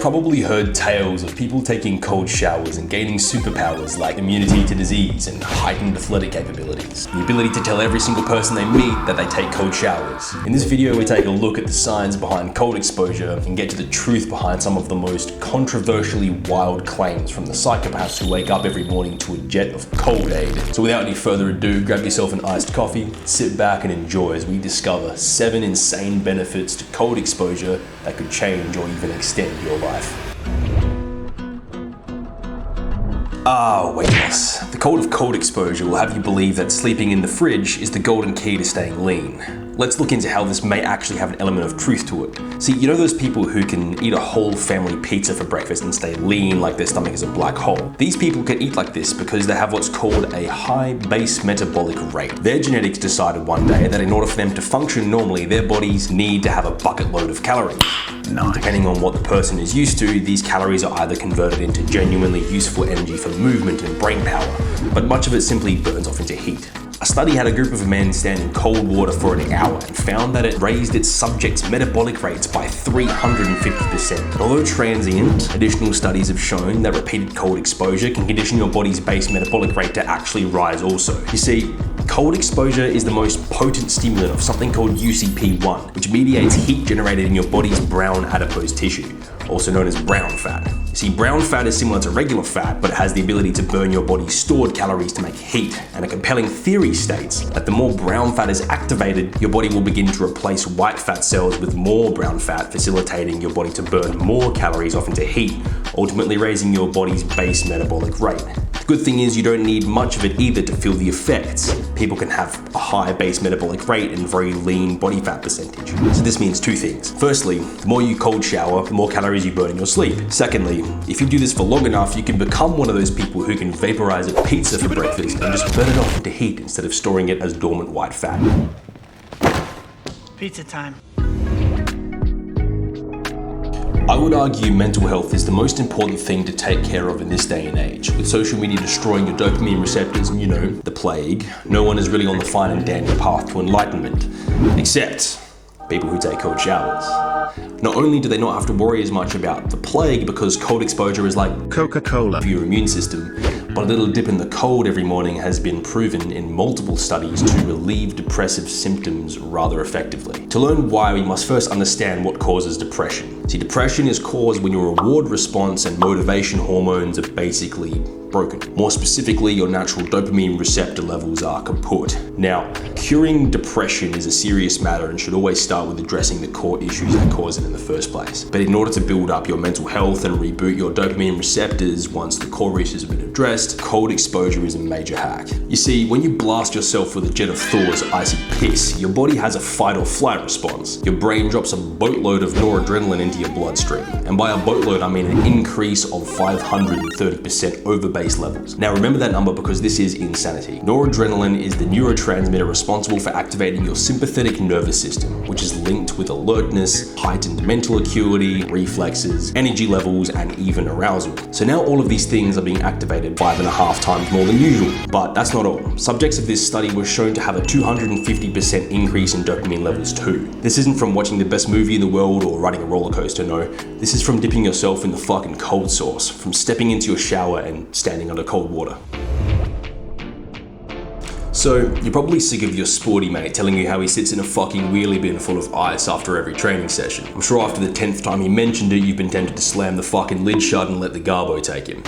probably heard tales of people taking cold showers and gaining superpowers like immunity to disease and heightened athletic capabilities. The ability to tell every single person they meet that they take cold showers. In this video, we take a look at the science behind cold exposure and get to the truth behind some of the most controversially wild claims from the psychopaths who wake up every morning to a jet of cold aid. So without any further ado, grab yourself an iced coffee, sit back and enjoy as we discover 7 insane benefits to cold exposure that could change or even extend your life. Weight loss. The code of cold exposure will have you believe that sleeping in the fridge is the golden key to staying lean. Let's look into how this may actually have an element of truth to it. See, you know those people who can eat a whole family pizza for breakfast and stay lean like their stomach is a black hole? These people can eat like this because they have what's called a high base metabolic rate. Their genetics decided one day that in order for them to function normally, their bodies need to have a bucket load of calories. Nice. Depending on what the person is used to, these calories are either converted into genuinely useful energy for movement and brain power, but much of it simply burns off into heat. A study had a group of men stand in cold water for an hour and found that it raised its subjects' metabolic rates by 350%. Although transient, additional studies have shown that repeated cold exposure can condition your body's base metabolic rate to actually rise also. You see, cold exposure is the most potent stimulant of something called UCP1, which mediates heat generated in your body's brown adipose tissue, also known as brown fat. See, brown fat is similar to regular fat, but it has the ability to burn your body's stored calories to make heat. And a compelling theory states that the more brown fat is activated, your body will begin to replace white fat cells with more brown fat, facilitating your body to burn more calories off into heat, ultimately raising your body's base metabolic rate. The good thing is you don't need much of it either to feel the effects. People can have a high base metabolic rate and very lean body fat percentage. So this means two things. Firstly, the more you cold shower, the more calories you burn in your sleep. Secondly, if you do this for long enough, you can become one of those people who can vaporize a pizza for breakfast and just burn it off into heat instead of storing it as dormant white fat. Pizza time. I would argue mental health is the most important thing to take care of in this day and age. With social media destroying your dopamine receptors and, you know, the plague, no one is really on the fine and dandy path to enlightenment, except people who take cold showers. Not only do they not have to worry as much about the plague because cold exposure is like Coca-Cola for your immune system, but a little dip in the cold every morning has been proven in multiple studies to relieve depressive symptoms rather effectively. To learn why, we must first understand what causes depression. See, depression is caused when your reward response and motivation hormones are basically broken. More specifically, your natural dopamine receptor levels are kaput. Now, curing depression is a serious matter and should always start with addressing the core issues that cause it in the first place. But in order to build up your mental health and reboot your dopamine receptors once the core issues have been addressed, cold exposure is a major hack. You see, when you blast yourself with a jet of Thor's icy piss, your body has a fight or flight response. Your brain drops a boatload of noradrenaline into your bloodstream. And by a boatload, I mean an increase of 530% over base levels. Now remember that number because this is insanity. Noradrenaline is the neurotransmitter responsible for activating your sympathetic nervous system, which is linked with alertness, heightened mental acuity, reflexes, energy levels, and even arousal. So now all of these things are being activated 5.5 times more than usual. But that's not all. Subjects of this study were shown to have a 250% increase in dopamine levels too. This isn't from watching the best movie in the world or riding a roller coaster, no. This is from dipping yourself in the fucking cold sauce, from stepping into your shower and standing under cold water. So, you're probably sick of your sporty mate telling you how he sits in a fucking wheelie bin full of ice after every training session. I'm sure after the 10th time he mentioned it, you've been tempted to slam the fucking lid shut and let the garbo take him.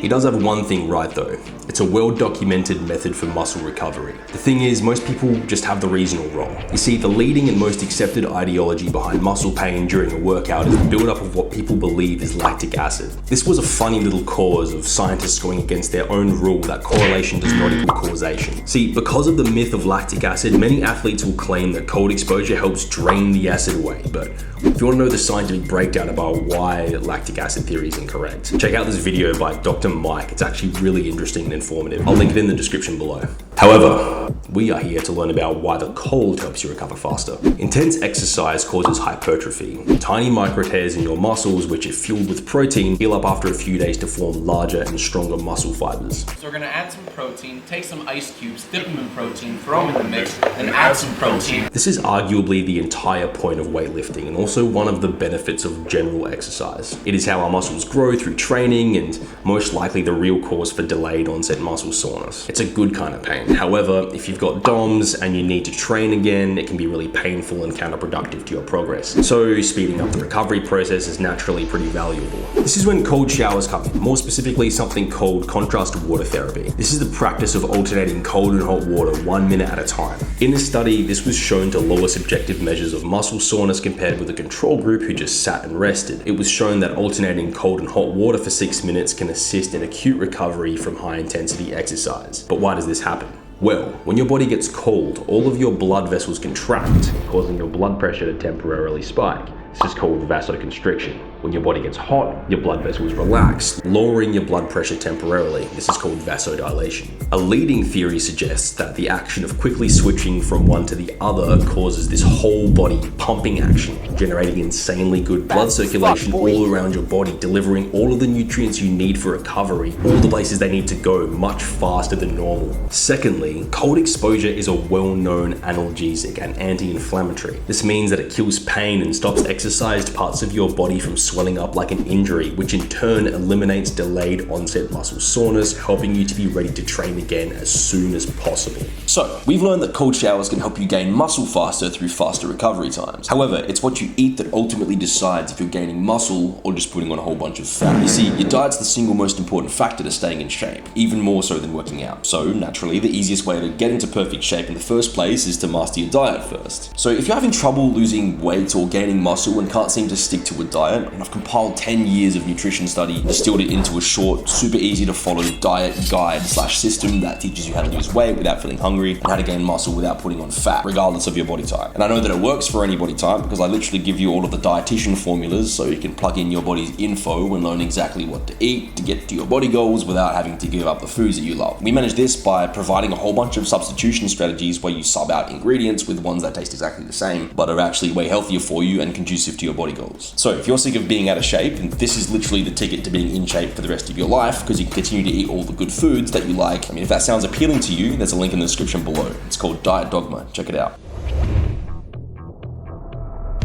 He does have one thing right though. It's a well-documented method for muscle recovery. The thing is, most people just have the reason all wrong. You see, the leading and most accepted ideology behind muscle pain during a workout is the build-up of what people believe is lactic acid. This was a funny little cause of scientists going against their own rule that correlation does not equal causation. See, because of the myth of lactic acid, many athletes will claim that cold exposure helps drain the acid away. But if you want to know the scientific breakdown about why lactic acid theory is incorrect, check out this video by Dr. Mike. It's actually really interesting and informative. I'll link it in the description below. However, We are here to learn about why the cold helps you recover faster. Intense exercise causes hypertrophy. Tiny micro tears in your muscles, which if fueled with protein, heal up after a few days to form larger and stronger muscle fibers. So we're gonna add some protein, take some ice cubes, dip them in protein, throw them in the mix, then add some protein. This is arguably the entire point of weightlifting and also one of the benefits of general exercise. It is how our muscles grow through training and most likely the real cause for delayed onset muscle soreness. It's a good kind of pain. However, if you've got DOMs and you need to train again, it can be really painful and counterproductive to your progress. So speeding up the recovery process is naturally pretty valuable. This is when cold showers come in, more specifically something called contrast water therapy. This is the practice of alternating cold and hot water 1 minute at a time. In a study, this was shown to lower subjective measures of muscle soreness compared with a control group who just sat and rested. It was shown that alternating cold and hot water for 6 minutes can assist in acute recovery from high intensity exercise. But why does this happen? Well, when your body gets cold, all of your blood vessels contract, causing your blood pressure to temporarily spike. This is called vasoconstriction. When your body gets hot, your blood vessels relax, lowering your blood pressure temporarily. This is called vasodilation. A leading theory suggests that the action of quickly switching from one to the other causes this whole body pumping action, generating insanely good blood circulation all around your body, delivering all of the nutrients you need for recovery, all the places they need to go much faster than normal. Secondly, cold exposure is a well-known analgesic and anti-inflammatory. This means that it kills pain and stops exercised parts of your body from swelling up like an injury, which in turn eliminates delayed onset muscle soreness, helping you to be ready to train again as soon as possible. So, we've learned that cold showers can help you gain muscle faster through faster recovery times. However, it's what you eat that ultimately decides if you're gaining muscle or just putting on a whole bunch of fat. You see, your diet's the single most important factor to staying in shape, even more so than working out. So, naturally, the easiest way to get into perfect shape in the first place is to master your diet first. So, if you're having trouble losing weight or gaining muscle and can't seem to stick to a diet, and I've compiled 10 years of nutrition study, distilled it into a short, super easy to follow diet guide / system that teaches you how to lose weight without feeling hungry and how to gain muscle without putting on fat, regardless of your body type. And I know that it works for any body type because I literally give you all of the dietitian formulas so you can plug in your body's info and learn exactly what to eat to get to your body goals without having to give up the foods that you love. We manage this by providing a whole bunch of substitution strategies where you sub out ingredients with ones that taste exactly the same, but are actually way healthier for you and conducive to your body goals. So if you're sick of being out of shape, and this is literally the ticket to being in shape for the rest of your life because you can continue to eat all the good foods that you like. I mean, if that sounds appealing to you, there's a link in the description below. It's called Diet Dogma. Check it out.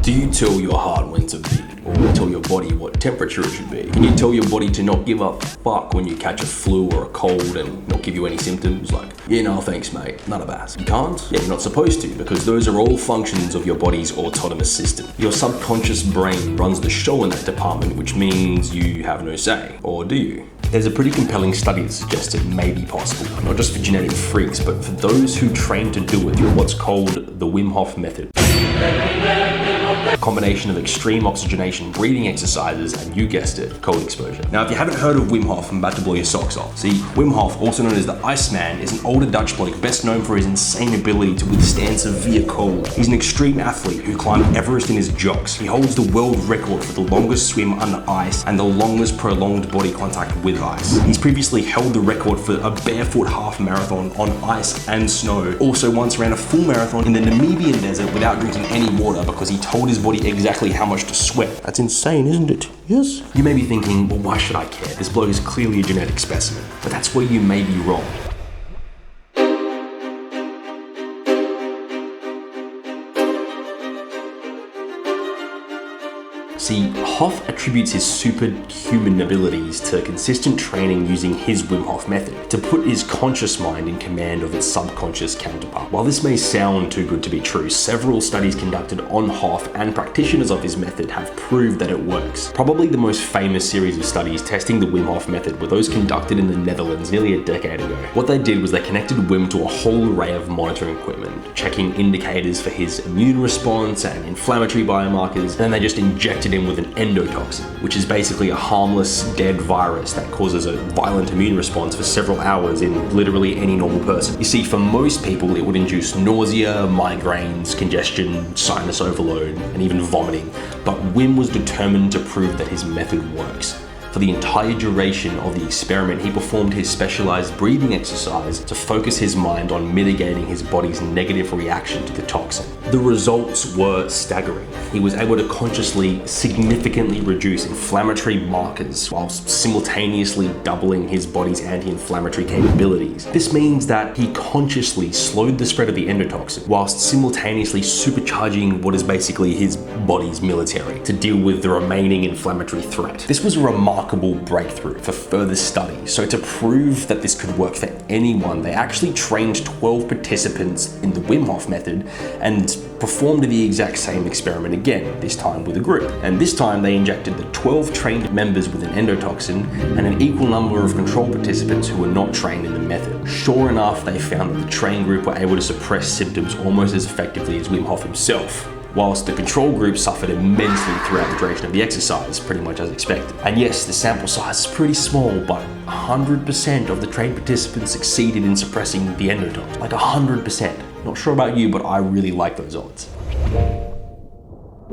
Do you tell your heart when to beat, or tell your body what temperature it should be? Can you tell your body to not give a fuck when you catch a flu or a cold and not give you any symptoms? Like, yeah, no, thanks, mate, none of that. You can't? Yeah, you're not supposed to, because those are all functions of your body's autonomous system. Your subconscious brain runs the show in that department, which means you have no say, or do you? There's a pretty compelling study that suggests it may be possible, not just for genetic freaks, but for those who train to do it through what's called the Wim Hof method. A combination of extreme oxygenation breathing exercises and, you guessed it, cold exposure. Now, if you haven't heard of Wim Hof, I'm about to blow your socks off. See, Wim Hof, also known as the Iceman, is an older Dutch bloke best known for his insane ability to withstand severe cold. He's an extreme athlete who climbed Everest in his jocks. He holds the world record for the longest swim under ice and the longest prolonged body contact with ice. He's previously held the record for a barefoot half marathon on ice and snow. Also once ran a full marathon in the Namibian desert without drinking any water because he told his body exactly how much to sweat. That's insane, isn't it? Yes? You may be thinking, well, why should I care? This bloke is clearly a genetic specimen. But that's where you may be wrong. See, Hof attributes his superhuman abilities to consistent training using his Wim Hof method to put his conscious mind in command of its subconscious counterpart. While this may sound too good to be true, several studies conducted on Hof and practitioners of his method have proved that it works. Probably the most famous series of studies testing the Wim Hof method were those conducted in the Netherlands nearly a decade ago. What they did was they connected Wim to a whole array of monitoring equipment, checking indicators for his immune response and inflammatory biomarkers, and then they just injected him with an endotoxin, which is basically a harmless, dead virus that causes a violent immune response for several hours in literally any normal person. You see, for most people, it would induce nausea, migraines, congestion, sinus overload, and even vomiting. But Wim was determined to prove that his method works. For the entire duration of the experiment, he performed his specialized breathing exercise to focus his mind on mitigating his body's negative reaction to the toxin. The results were staggering. He was able to consciously significantly reduce inflammatory markers whilst simultaneously doubling his body's anti-inflammatory capabilities. This means that he consciously slowed the spread of the endotoxin whilst simultaneously supercharging what is basically his body's military to deal with the remaining inflammatory threat. This was a remarkable breakthrough for further study. So to prove that this could work for anyone, they actually trained 12 participants in the Wim Hof method and performed the exact same experiment again, this time with a group. And this time they injected the 12 trained members with an endotoxin and an equal number of control participants who were not trained in the method. Sure enough, they found that the trained group were able to suppress symptoms almost as effectively as Wim Hof himself, whilst the control group suffered immensely throughout the duration of the exercise, pretty much as expected. And yes, the sample size is pretty small, but 100% of the trained participants succeeded in suppressing the endotoxin. Like 100%. Not sure about you, but I really like those odds.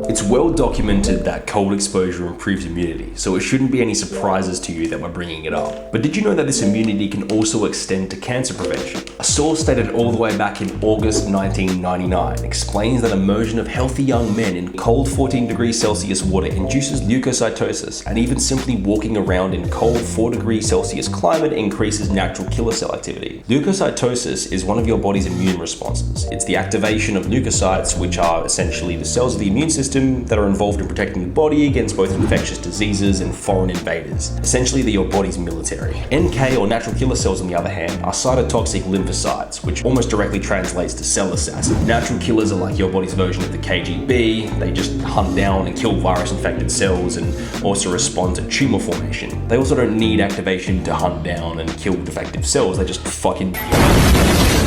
It's well documented that cold exposure improves immunity, so it shouldn't be any surprises to you that we're bringing it up. But did you know that this immunity can also extend to cancer prevention? A source stated all the way back in August 1999 explains that immersion of healthy young men in cold 14 degrees Celsius water induces leukocytosis, and even simply walking around in cold 4 degrees Celsius climate increases natural killer cell activity. Leukocytosis is one of your body's immune responses. It's the activation of leukocytes, which are essentially the cells of the immune system that are involved in protecting the body against both infectious diseases and foreign invaders. Essentially, they're your body's military. NK, or natural killer cells, on the other hand, are cytotoxic lymphocytes, which almost directly translates to cell assassin. Natural killers are like your body's version of the KGB. They just hunt down and kill virus-infected cells and also respond to tumor formation. They also don't need activation to hunt down and kill defective cells. They just fucking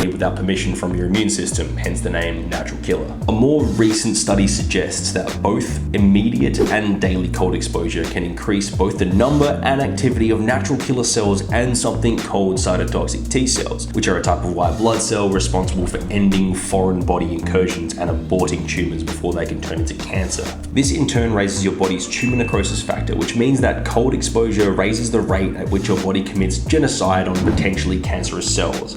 without permission from your immune system, hence the name natural killer. A more recent study suggests that both immediate and daily cold exposure can increase both the number and activity of natural killer cells and something called cytotoxic T cells, which are a type of white blood cell responsible for ending foreign body incursions and aborting tumors before they can turn into cancer. This in turn raises your body's tumor necrosis factor, which means that cold exposure raises the rate at which your body commits genocide on potentially cancerous cells.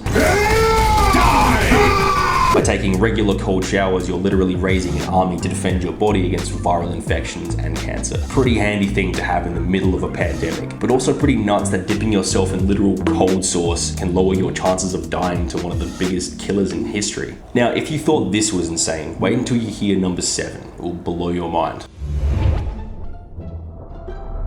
By taking regular cold showers, you're literally raising an army to defend your body against viral infections and cancer. Pretty handy thing to have in the middle of a pandemic, but also pretty nuts that dipping yourself in literal cold sauce can lower your chances of dying to one of the biggest killers in history. Now, if you thought this was insane, wait until you hear number 7. It will blow your mind.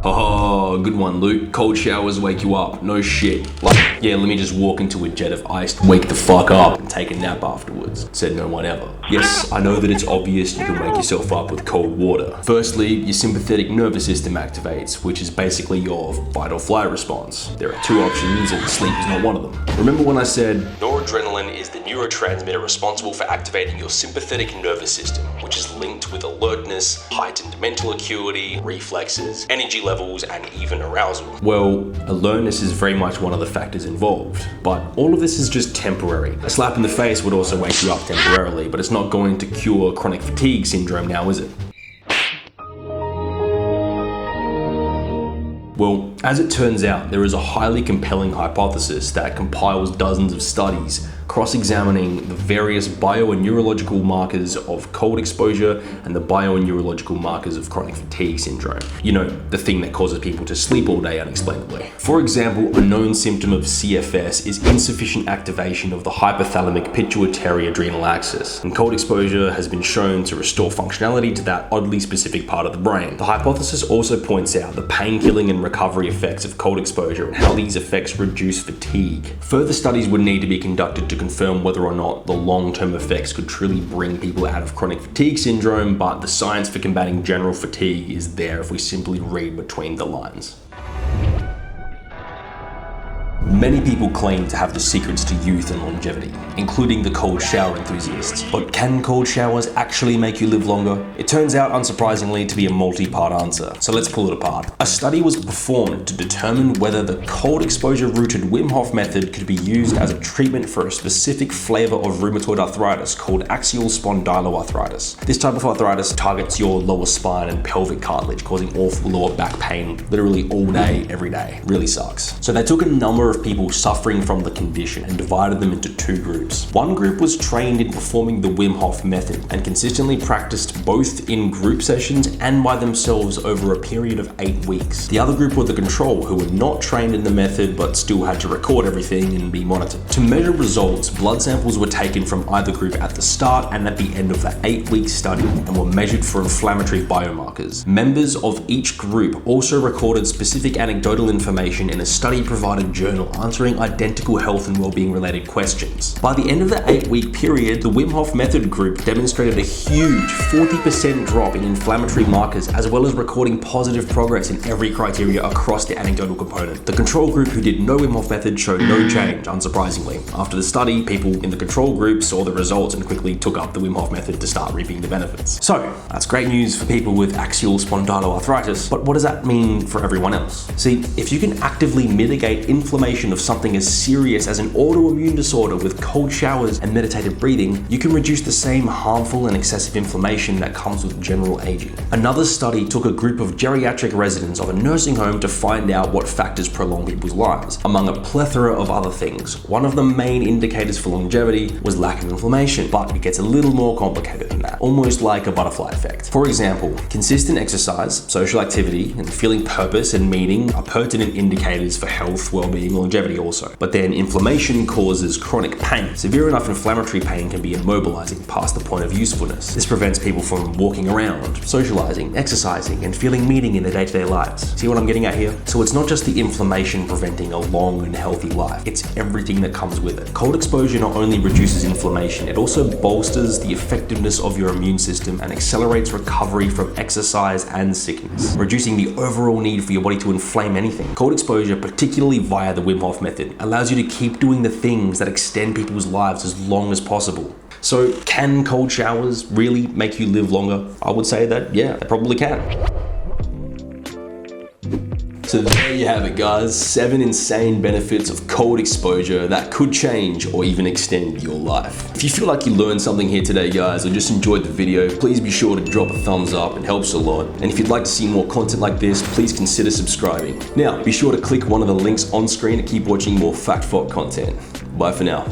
Oh, good one, Luke. Cold showers wake you up. No shit. Like, yeah, let me just walk into a jet of ice, wake the fuck up, and take a nap afterwards. Said no one ever. Yes, I know that it's obvious you can wake yourself up with cold water. Firstly, your sympathetic nervous system activates, which is basically your fight or flight response. There are 2 options, and sleep is not one of them. Remember when I said noradrenaline is the neurotransmitter responsible for activating your sympathetic nervous system, which is linked with alertness, heightened mental acuity, reflexes, energy levels, and even arousal. Well, alertness is very much one of the factors involved, but all of this is just temporary. A slap in the face would also wake you up temporarily, but it's not going to cure chronic fatigue syndrome now, is it? Well, as it turns out, there is a highly compelling hypothesis that compiles dozens of studies cross-examining the various bio and neurological markers of cold exposure and the bio and neurological markers of chronic fatigue syndrome. You know, the thing that causes people to sleep all day unexplainably. For example, a known symptom of CFS is insufficient activation of the hypothalamic pituitary adrenal axis, and cold exposure has been shown to restore functionality to that oddly specific part of the brain. The hypothesis also points out the pain-killing and recovery effects of cold exposure and how these effects reduce fatigue. Further studies would need to be conducted to confirm whether or not the long-term effects could truly bring people out of chronic fatigue syndrome, but the science for combating general fatigue is there if we simply read between the lines. Many people claim to have the secrets to youth and longevity, including the cold shower enthusiasts. But can cold showers actually make you live longer? It turns out, unsurprisingly, to be a multi-part answer. So let's pull it apart. A study was performed to determine whether the cold exposure rooted Wim Hof method could be used as a treatment for a specific flavor of rheumatoid arthritis called axial spondyloarthritis. This type of arthritis targets your lower spine and pelvic cartilage, causing awful lower back pain literally all day, every day. Really sucks. So they took a number of people suffering from the condition and divided them into two groups. One group was trained in performing the Wim Hof method and consistently practiced both in group sessions and by themselves over a period of 8 weeks. The other group were the control, who were not trained in the method but still had to record everything and be monitored. To measure results, blood samples were taken from either group at the start and at the end of the 8-week study and were measured for inflammatory biomarkers. Members of each group also recorded specific anecdotal information in a study-provided journal answering identical health and well-being related questions. By the end of the 8-week period, the Wim Hof method group demonstrated a huge 40% drop in inflammatory markers, as well as recording positive progress in every criteria across the anecdotal component. The control group, who did no Wim Hof method, showed no change, unsurprisingly. After the study, people in the control group saw the results and quickly took up the Wim Hof method to start reaping the benefits. So, that's great news for people with axial spondyloarthritis, but what does that mean for everyone else? See, if you can actively mitigate inflammation of something as serious as an autoimmune disorder with cold showers and meditative breathing, you can reduce the same harmful and excessive inflammation that comes with general aging. Another study took a group of geriatric residents of a nursing home to find out what factors prolong people's lives, among a plethora of other things. One of the main indicators for longevity was lack of inflammation, but it gets a little more complicated than that, almost like a butterfly effect. For example, consistent exercise, social activity, and feeling purpose and meaning are pertinent indicators for health, well-being, longevity also. But then inflammation causes chronic pain. Severe enough inflammatory pain can be immobilizing past the point of usefulness. This prevents people from walking around, socializing, exercising, and feeling meaning in their day-to-day lives. See what I'm getting at here? So it's not just the inflammation preventing a long and healthy life, it's everything that comes with it. Cold exposure not only reduces inflammation, it also bolsters the effectiveness of your immune system and accelerates recovery from exercise and sickness, reducing the overall need for your body to inflame anything. Cold exposure, particularly via the Wim Hof method, allows you to keep doing the things that extend people's lives as long as possible. So can cold showers really make you live longer? I would say that, yeah, they probably can. So there you have it, guys. 7 insane benefits of cold exposure that could change or even extend your life. If you feel like you learned something here today, guys, or just enjoyed the video, please be sure to drop a thumbs up. It helps a lot. And if you'd like to see more content like this, please consider subscribing. Now, be sure to click one of the links on screen to keep watching more Fact Fought content. Bye for now.